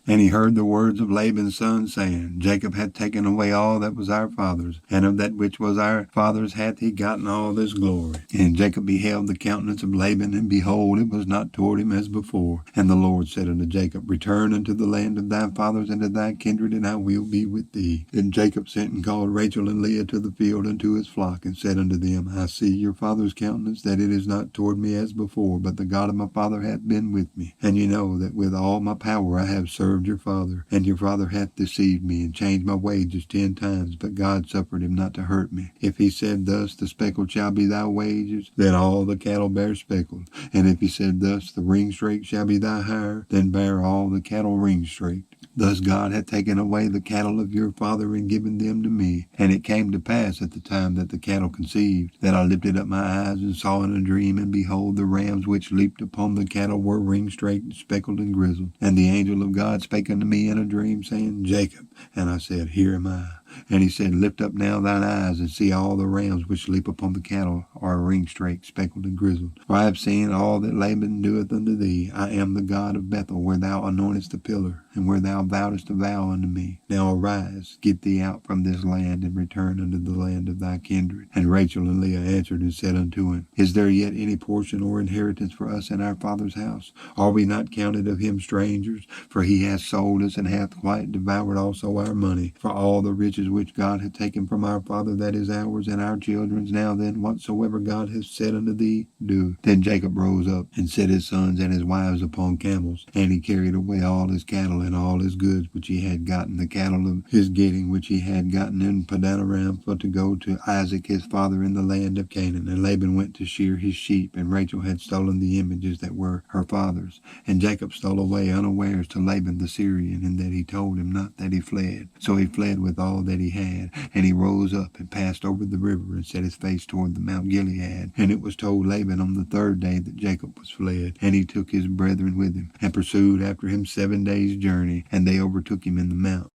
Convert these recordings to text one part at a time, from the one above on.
And he heard the words of Laban's son, saying, Jacob hath taken away all that was our father's, and of that which was our father's hath he gotten all this glory. And Jacob beheld the countenance of Laban, and behold, it was not toward him as before. And the Lord said unto Jacob, Return unto the land of thy fathers and to thy kindred, and I will be with thee. Then Jacob sent and called Rachel and Leah to the field unto his flock, and said unto them, I see your father's countenance, that it is not toward me as before, but the God of my father hath been with me. And you know that with all my power I have served your father, and your father hath deceived me, and changed my wages 10 times, but God suffered him not to hurt me. If he said thus, the speckled shall be thy wages, then all the cattle bear speckled. And if he said thus, the ringstraked shall be thy hire, then bear all the cattle ringstraked. Thus God hath taken away the cattle of your father and given them to me. And it came to pass at the time that the cattle conceived, that I lifted up my eyes and saw in a dream, and behold, the rams which leaped upon the cattle were ringstraked, speckled, and grizzled. And the angel of God spake unto me in a dream, saying, Jacob. And I said, Here am I. And he said, Lift up now thine eyes, and see all the rams which leap upon the cattle are ringstraked, speckled, and grizzled. For I have seen all that Laban doeth unto thee. I am the God of Bethel, where thou anointest the pillar, and where thou vowedest a vow unto me. Now arise, get thee out from this land, and return unto the land of thy kindred. And Rachel and Leah answered and said unto him, Is there yet any portion or inheritance for us in our father's house? Are we not counted of him strangers? For he hath sold us, and hath quite devoured also our money. For all the riches which God hath taken from our father, that is ours and our children's. Now then, whatsoever God hath said unto thee, do. Then Jacob rose up, and set his sons and his wives upon camels, and he carried away all his cattle and all his goods which he had gotten, the cattle of his getting which he had gotten in Padanaram, for to go to Isaac his father in the land of Canaan. And Laban went to shear his sheep, and Rachel had stolen the images that were her father's. And Jacob stole away unawares to Laban the Syrian, in that he told him not that he fled. So he fled with all that he had, and he rose up and passed over the river, and set his face toward the Mount Gilead. And it was told Laban on the 3rd day that Jacob was fled. And he took his brethren with him, and pursued after him 7 days' journey, and they overtook him in the mount.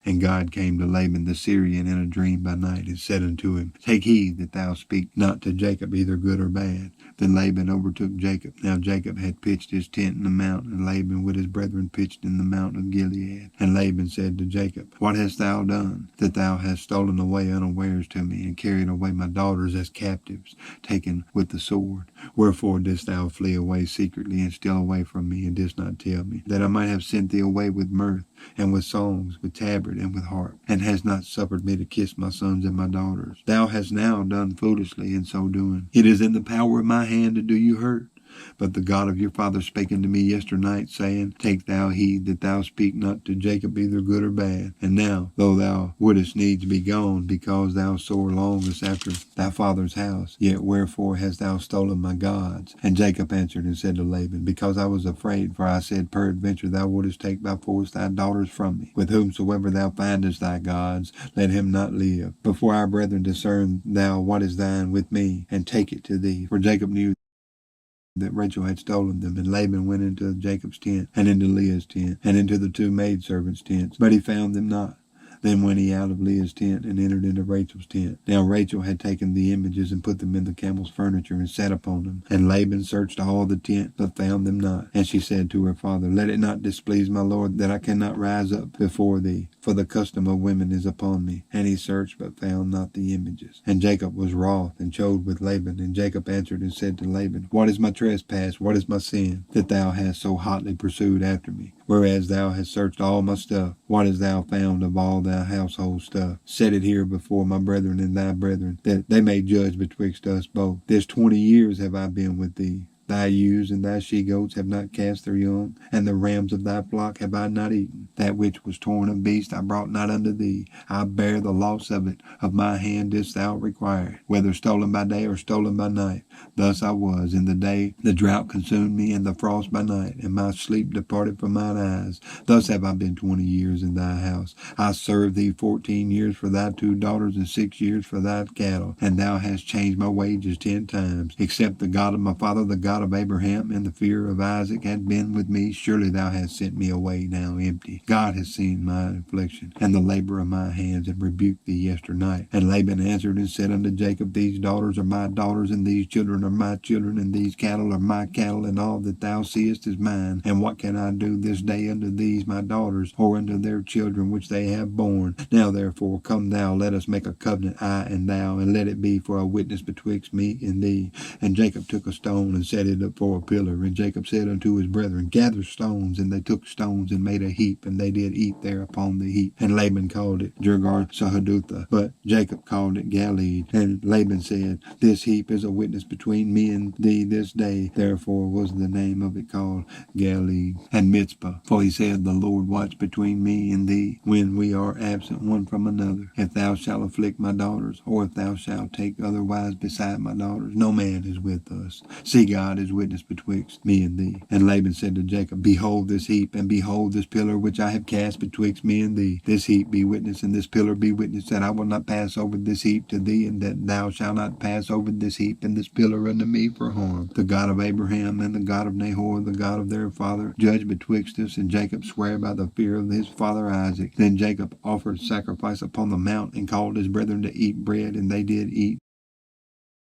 And God came to Laban the Syrian in a dream by night, and said unto him, Take heed that thou speak not to Jacob either good or bad. Then Laban overtook Jacob. Now Jacob had pitched his tent in the mount, and Laban with his brethren pitched in the mount of Gilead. And Laban said to Jacob, What hast thou done, that thou hast stolen away unawares to me, and carried away my daughters as captives, taken with the sword? Wherefore didst thou flee away secretly, and steal away from me, and didst not tell me, that I might have sent thee away with mirth, and with songs, with tabret, and with harp, and hast not suffered me to kiss my sons and my daughters? Thou hast now done foolishly in so doing. It is in the power of my hand to do you hurt. But the God of your father spake unto me yesternight, saying, Take thou heed that thou speak not to Jacob either good or bad. And now, though thou wouldest needs be gone, because thou sore longest after thy father's house, yet wherefore hast thou stolen my gods? And Jacob answered and said to Laban, Because I was afraid, for I said, Peradventure thou wouldest take by force thy daughters from me. With whomsoever thou findest thy gods, let him not live. Before our brethren discern thou what is thine with me, and take it to thee. For Jacob knew that Rachel had stolen them. And Laban went into Jacob's tent, and into Leah's tent, and into the 2 maidservants' tents, but he found them not. Then went he out of Leah's tent, and entered into Rachel's tent. Now Rachel had taken the images, and put them in the camel's furniture, and sat upon them. And Laban searched all the tent, but found them not. And she said to her father, Let it not displease my lord, that I cannot rise up before thee, for the custom of women is upon me. And he searched, but found not the images. And Jacob was wroth, and chode with Laban. And Jacob answered and said to Laban, What is my trespass? What is my sin, that thou hast so hotly pursued after me? Whereas thou hast searched all my stuff, what hast thou found of all thy household stuff? Set it here before my brethren and thy brethren, that they may judge betwixt us both. This 20 years have I been with thee. Thy ewes and thy she-goats have not cast their young, and the rams of thy flock have I not eaten. That which was torn of beast I brought not unto thee. I bear the loss of it. Of my hand didst thou require it, whether stolen by day or stolen by night. Thus I was. In the day the drought consumed me, and the frost by night, and my sleep departed from mine eyes. Thus have I been 20 years in thy house. I served thee 14 years for thy 2 daughters, and 6 years for thy cattle. And thou hast changed my wages 10 times, except the God of my father, the God God of Abraham and the fear of Isaac had been with me, surely thou hast sent me away now empty. God has seen my affliction and the labor of my hands, and rebuked thee yesternight. And Laban answered and said unto Jacob, these daughters are my daughters, and these children are my children, and these cattle are my cattle, and all that thou seest is mine. And what can I do this day unto these my daughters, or unto their children which they have borne? Now therefore come thou, let us make a covenant, I and thou, and let it be for a witness betwixt me and thee. And Jacob took a stone and set it up for a pillar. And Jacob said unto his brethren, gather stones. And they took stones and made a heap, and they did eat there upon the heap. And Laban called it Jergar Sahadutha, but Jacob called it Galeed. And Laban said, this heap is a witness between me and thee this day. Therefore was the name of it called Galeed. And Mitzpah, for he said, the Lord watch between me and thee when we are absent one from another. If thou shalt afflict my daughters, or if thou shalt take otherwise beside my daughters, no man is with us. See, God is witness betwixt me and thee. And Laban said to Jacob, behold this heap, and behold this pillar which I have cast betwixt me and thee. This heap be witness, and this pillar be witness, that I will not pass over this heap to thee, and that thou shalt not pass over this heap and this pillar unto me for harm. The God of Abraham and the God of Nahor, the God of their father, judge betwixt us. And Jacob sware by the fear of his father Isaac. Then Jacob offered sacrifice upon the mount, and called his brethren to eat bread, and they did eat,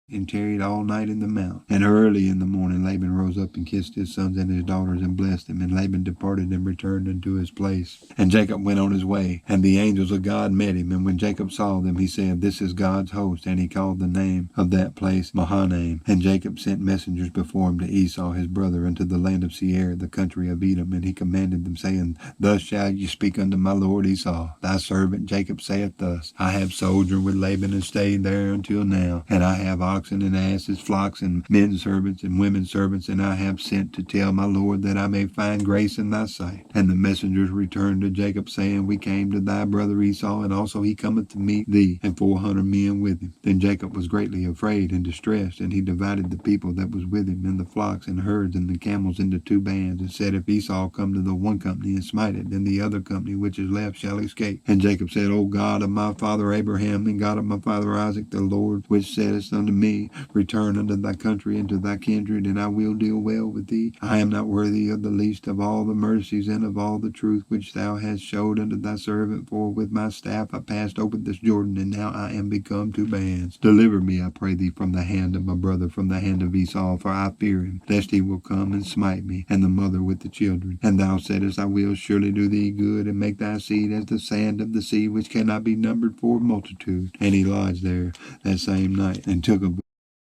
and tarried all night in the mount. And early in the morning Laban rose up and kissed his sons and his daughters, and blessed them. And Laban departed and returned unto his place. And Jacob went on his way, and the angels of God met him. And when Jacob saw them, he said, this is God's host. And he called the name of that place Mahanaim. And Jacob sent messengers before him to Esau his brother unto the land of Seir, the country of Edom. And he commanded them, saying, thus shall ye speak unto my lord Esau. Thy servant Jacob saith thus, I have sojourned with Laban, and stayed there until now. And I have oxen and asses, flocks, and men servants and women servants, and I have sent to tell my lord that I may find grace in thy sight. And the messengers returned to Jacob, saying, we came to thy brother Esau, and also he cometh to meet thee, and 400 men with him. Then Jacob was greatly afraid and distressed, and he divided the people that was with him, and the flocks and herds and the camels, into two bands, and said, if Esau come to the one company and smite it, then the other company which is left shall escape. And Jacob said, O God of my father Abraham, and God of my father Isaac, the Lord which saidst unto me, return unto thy country and to thy kindred, and I will deal well with thee. I am not worthy of the least of all the mercies and of all the truth which thou hast showed unto thy servant, for with my staff I passed over this Jordan, and now I am become two bands. Deliver me, I pray thee, from the hand of my brother, from the hand of Esau, for I fear him, lest he will come and smite me, and the mother with the children. And thou saidest, I will surely do thee good, and make thy seed as the sand of the sea, which cannot be numbered for multitude. And he lodged there that same night, and took of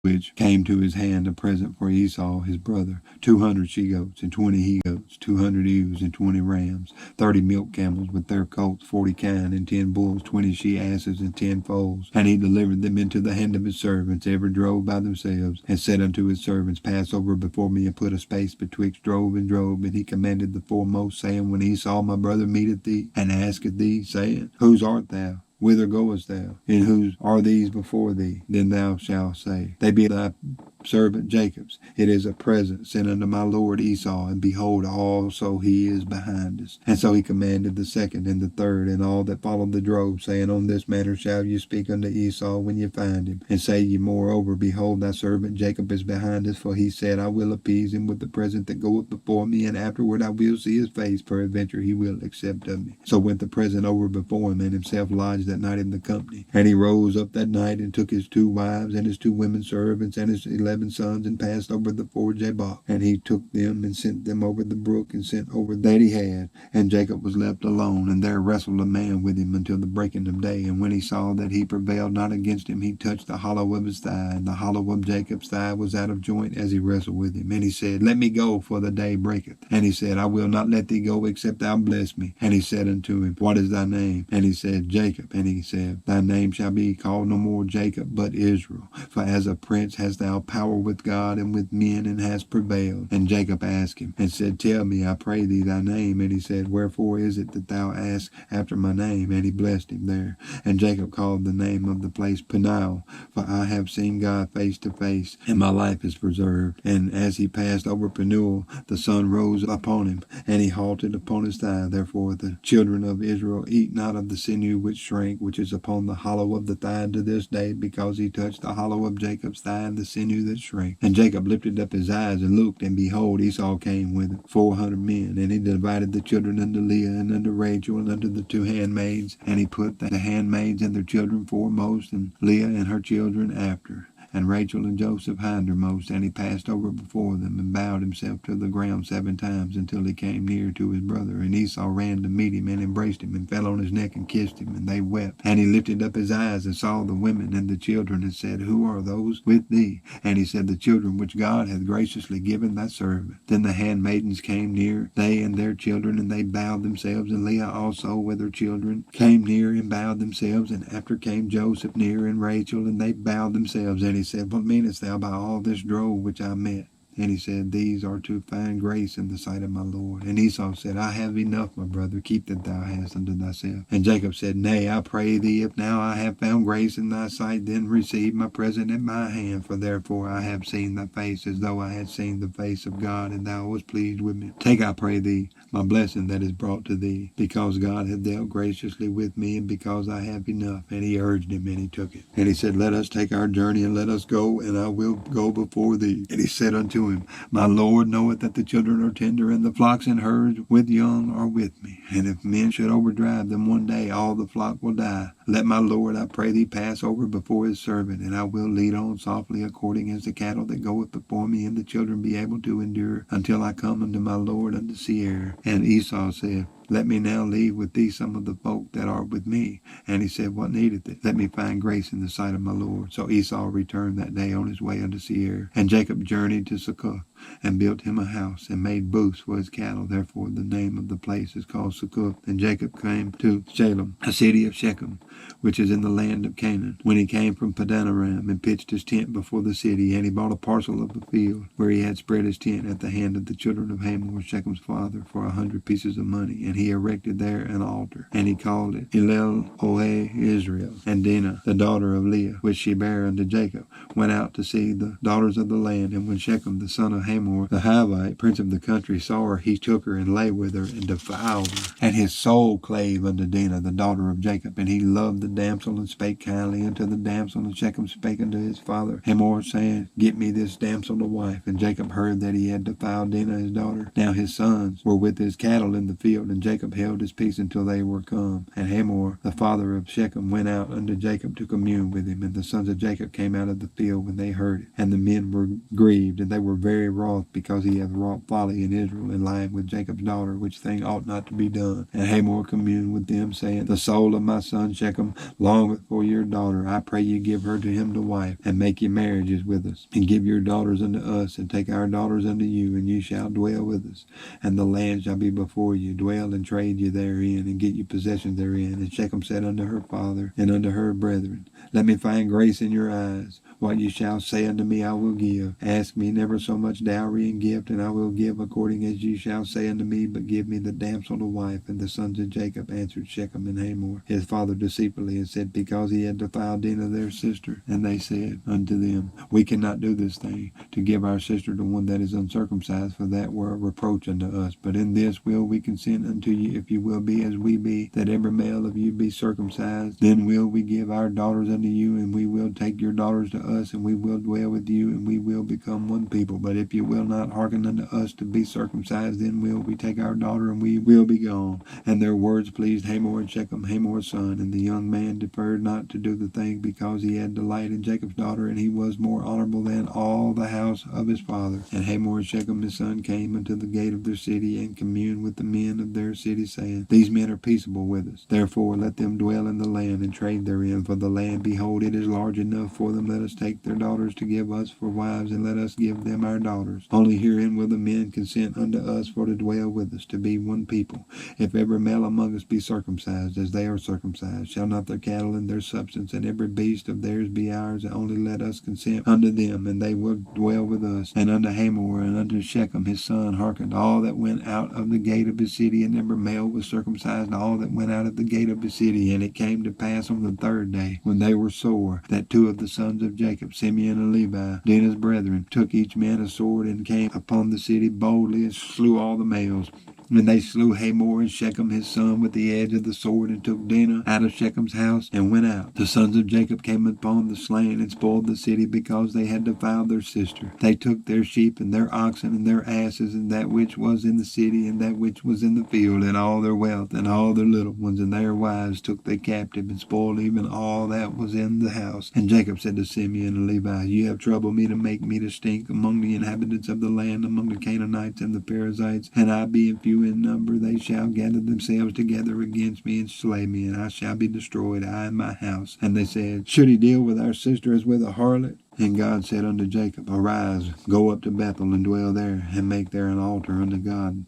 which came to his hand a present for Esau his brother, 200 she-goats, and 20 he-goats, 200 ewes, and 20 rams, 30 milk camels with their colts, 40 kine, and 10 bulls, 20 she-asses, and 10 foals. And he delivered them into the hand of his servants, every drove by themselves, and said unto his servants, pass over before me, and put a space betwixt drove and drove. And he commanded the foremost, saying, when Esau my brother meeteth thee, and asketh thee, saying, whose art thou? Whither goest thou? And whose are these before thee? Then thou shalt say, they be thy servant Jacob's. It is a present sent unto my lord Esau, and behold, also he is behind us. And so he commanded the second and the third, and all that followed the drove, saying, on this manner shall you speak unto Esau when you find him. And say ye moreover, behold, thy servant Jacob is behind us, for he said, I will appease him with the present that goeth before me, and afterward I will see his face, peradventure he will accept of me. So went the present over before him, and himself lodged that night in the company. And he rose up that night, and took his 2 wives, and his 2 women servants, and his 11 sons, and passed over the ford Jabbok. And he took them, and sent them over the brook, and sent over that he had. And Jacob was left alone, and there wrestled a man with him until the breaking of day. And when he saw that he prevailed not against him, he touched the hollow of his thigh, and the hollow of Jacob's thigh was out of joint as he wrestled with him. And he said, let me go, for the day breaketh. And he said, I will not let thee go, except thou bless me. And he said unto him, what is thy name? And he said, Jacob. And he said, thy name shall be called no more Jacob, but Israel. For as a prince hast thou power with God and with men, and hast prevailed. And Jacob asked him, and said, tell me, I pray thee, thy name. And he said, wherefore is it that thou ask after my name? And he blessed him there. And Jacob called the name of the place Peniel, for I have seen God face to face, and my life is preserved. And as he passed over Peniel, the sun rose upon him, and he halted upon his thigh. Therefore the children of Israel eat not of the sinew which shrank, which is upon the hollow of the thigh to this day, because he touched the hollow of Jacob's thigh, and the sinew that shrank. And Jacob lifted up his eyes and looked, and behold, Esau came with him, 400 men. And he divided the children unto Leah and unto Rachel and unto the 2 handmaids. And he put the handmaids and their children foremost, and Leah and her children after, and Rachel and Joseph hindermost. And he passed over before them, and bowed himself to the ground 7 times, until he came near to his brother. And Esau ran to meet him, and embraced him, and fell on his neck, and kissed him, and they wept. And he lifted up his eyes, and saw the women and the children, and said, Who are those with thee? And he said, The children which God hath graciously given thy servant. Then the handmaidens came near, they and their children, and they bowed themselves. And Leah also with her children came near, and bowed themselves. And after came Joseph near, and Rachel, and they bowed themselves. And he said, What meanest thou by all this drove which I met? And he said, These are to find grace in the sight of my Lord. And Esau said, I have enough, my brother, keep that thou hast unto thyself. And Jacob said, Nay, I pray thee, if now I have found grace in thy sight, then receive my present at my hand, for therefore I have seen thy face, as though I had seen the face of God, and thou wast pleased with me. Take, I pray thee, my blessing that is brought to thee, because God hath dealt graciously with me, and because I have enough. And he urged him, and he took it. And he said, Let us take our journey, and let us go, and I will go before thee. And he said unto him, My Lord knoweth that the children are tender, and the flocks and herds with young are with me. And if men should overdrive them one day, all the flock will die. Let my Lord, I pray thee, pass over before his servant, and I will lead on softly, according as the cattle that goeth before me, and the children be able to endure, until I come unto my Lord unto Seir. And Esau said, Let me now leave with thee some of the folk that are with me. And he said, What needeth it? Let me find grace in the sight of my Lord. So Esau returned that day on his way unto Seir. And Jacob journeyed to Succoth, and built him a house, and made booths for his cattle. Therefore the name of the place is called Succoth. And Jacob came to Shalem, a city of Shechem, which is in the land of Canaan, when he came from Padanaram, and pitched his tent before the city. And he bought a parcel of the field, where he had spread his tent, at the hand of the children of Hamor, Shechem's father, for 100 pieces of money. And he erected there an altar, and he called it Elel-Ohe Israel. And Dinah, the daughter of Leah, which she bare unto Jacob, went out to see the daughters of the land. And when Shechem, the son of Hamor, the Hivite, prince of the country, saw her, he took her, and lay with her, and defiled her. And his soul clave unto Dinah, the daughter of Jacob. And he loved the damsel, and spake kindly unto the damsel. And Shechem spake unto his father Hamor, saying, Get me this damsel to wife. And Jacob heard that he had defiled Dinah his daughter. Now his sons were with his cattle in the field, and Jacob held his peace until they were come. And Hamor, the father of Shechem, went out unto Jacob to commune with him. And the sons of Jacob came out of the field when they heard it. And the men were grieved, and they were very wroth, because he hath wrought folly in Israel, in lying with Jacob's daughter, which thing ought not to be done. And Hamor communed with them, saying, The soul of my son Shechem longeth for your daughter. I pray you give her to him to wife, and make your marriages with us, and give your daughters unto us, and take our daughters unto you, and you shall dwell with us. And the land shall be before you. Dwell and trade you therein, and get you possession therein. And Shechem said unto her father and unto her brethren, Let me find grace in your eyes. What you shall say unto me I will give. Ask me never so much dowry and gift, and I will give according as you shall say unto me, but give me the damsel to wife. And the sons of Jacob answered Shechem and Hamor his father deceitfully, and said, Because he had defiled Dinah their sister. And they said unto them, We cannot do this thing, to give our sister to one that is uncircumcised, for that were a reproach unto us. But in this will we consent unto you, if you will be as we be, that every male of you be circumcised. Then will we give our daughters unto you, and we will take your daughters to us, and we will dwell with you, and we will become one people. But if you will not hearken unto us to be circumcised, then will we take our daughter, and we will be gone. And their words pleased Hamor and Shechem, Hamor's son. And the young man deferred not to do the thing, because he had delight in Jacob's daughter, and he was more honorable than all the house of his father. And Hamor and Shechem his son came unto the gate of their city, and communed with the men of their city, saying, These men are peaceable with us. Therefore let them dwell in the land, and trade therein. For the land, behold, it is large enough for them. Let us take their daughters to give us for wives, and let us give them our daughters. Only herein will the men consent unto us for to dwell with us, to be one people. If every male among us be circumcised, as they are circumcised, shall not their cattle and their substance and every beast of theirs be ours? Only let us consent unto them, and they will dwell with us. And unto Hamor and unto Shechem his son hearkened all that went out of the gate of his city, and every male was circumcised, all that went out of the gate of his city. And it came to pass on the 3rd day, when they were sore, that 2 of the sons of Jacob, Simeon and Levi, Dinah's brethren, took each man a sword, and came upon the city boldly, and slew all the males. And they slew Hamor and Shechem his son with the edge of the sword, and took Dinah out of Shechem's house, and went out. The sons of Jacob came upon the slain, and spoiled the city, because they had defiled their sister. They took their sheep, and their oxen, and their asses, and that which was in the city, and that which was in the field, and all their wealth, and all their little ones, and their wives took they captive, and spoiled even all that was in the house. And Jacob said to Simeon and Levi, You have troubled me to make me to stink among the inhabitants of the land, among the Canaanites and the Perizzites, and I being few in number, they shall gather themselves together against me, and slay me, and I shall be destroyed, I and my house. And they said, Should he deal with our sister as with a harlot? And God said unto Jacob, Arise, go up to Bethel, and dwell there, and make there an altar unto God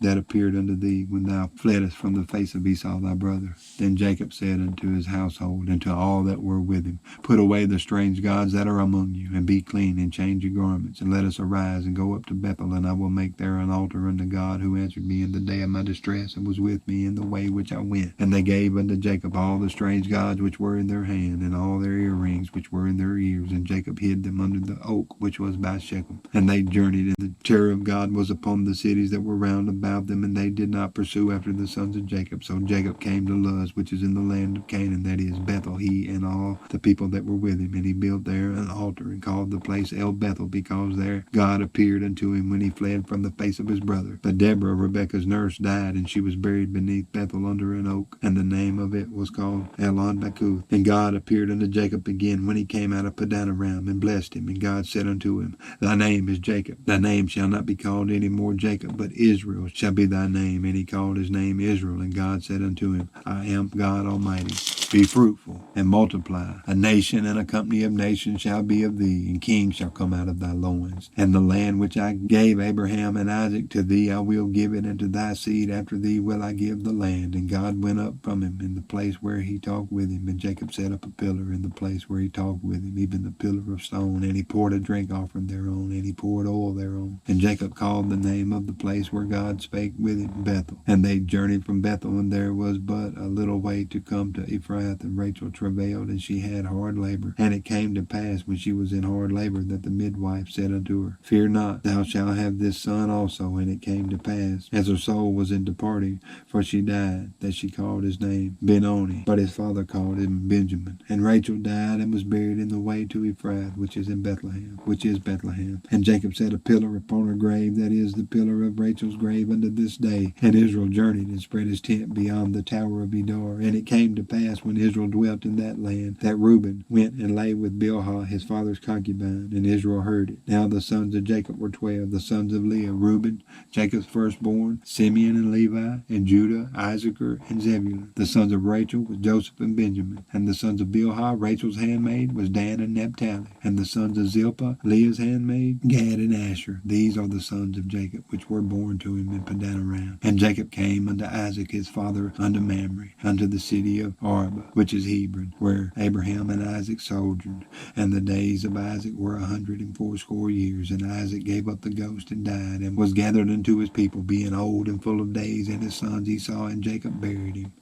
that appeared unto thee when thou fleddest from the face of Esau thy brother. Then Jacob said unto his household, and to all that were with him, Put away the strange gods that are among you, and be clean, and change your garments, and let us arise, and go up to Bethel, and I will make there an altar unto God, who answered me in the day of my distress, and was with me in the way which I went. And they gave unto Jacob all the strange gods which were in their hand, and all their earrings which were in their ears, and Jacob hid them under the oak which was by Shechem. And they journeyed, and the terror of God was upon the cities that were round about them, and they did not pursue after the sons of Jacob. So Jacob came to Luz, which is in the land of Canaan, that is Bethel, he and all the people that were with him. And he built there an altar, and called the place El Bethel, because there God appeared unto him when he fled from the face of his brother. But Deborah, Rebekah's nurse, died, and she was buried beneath Bethel under an oak, and the name of it was called Elon Bakuth. And God appeared unto Jacob again when he came out of Padanaram, and blessed him. And God said unto him, Thy name is Jacob. Thy name shall not be called any more Jacob, but Israel shall be thy name. And he called his name Israel. And God said unto him, I am God Almighty. Be fruitful and multiply. A nation and a company of nations shall be of thee, and kings shall come out of thy loins. And the land which I gave Abraham and Isaac to thee, I will give it, and to thy seed after thee will I give the land. And God went up from him in the place where he talked with him. And Jacob set up a pillar in the place where he talked with him, even the pillar of stone. And he poured a drink offering thereon, and he poured oil thereon. And Jacob called the name of the place where God spake with him Bethel. And they journeyed from Bethel, and there was but a little way to come to Ephraim. And Rachel travailed, and she had hard labor. And it came to pass, when she was in hard labor, that the midwife said unto her, Fear not, thou shalt have this son also. And it came to pass, as her soul was in departing, for she died, that she called his name Benoni, but his father called him Benjamin. And Rachel died, and was buried in the way to Ephraim, which is Bethlehem. And Jacob set a pillar upon her grave, that is the pillar of Rachel's grave, unto this day. And Israel journeyed, and spread his tent beyond the tower of Edar. And it came to pass, when Israel dwelt in that land, that Reuben went and lay with Bilhah his father's concubine, and Israel heard it. Now the sons of Jacob were 12, the sons of Leah, Reuben, Jacob's firstborn, Simeon and Levi, and Judah, Issachar, and Zebulun. The sons of Rachel was Joseph and Benjamin. And the sons of Bilhah, Rachel's handmaid, was Dan and Naphtali. And the sons of Zilpah, Leah's handmaid, Gad and Asher. These are the sons of Jacob, which were born to him in Padanaram. And Jacob came unto Isaac his father unto Mamre, unto the city of Arba, which is Hebron, where Abraham and Isaac sojourned. And the days of Isaac were 180 years. And Isaac gave up the ghost and died, and was gathered unto his people, being old and full of days. And his sons Esau and Jacob buried him.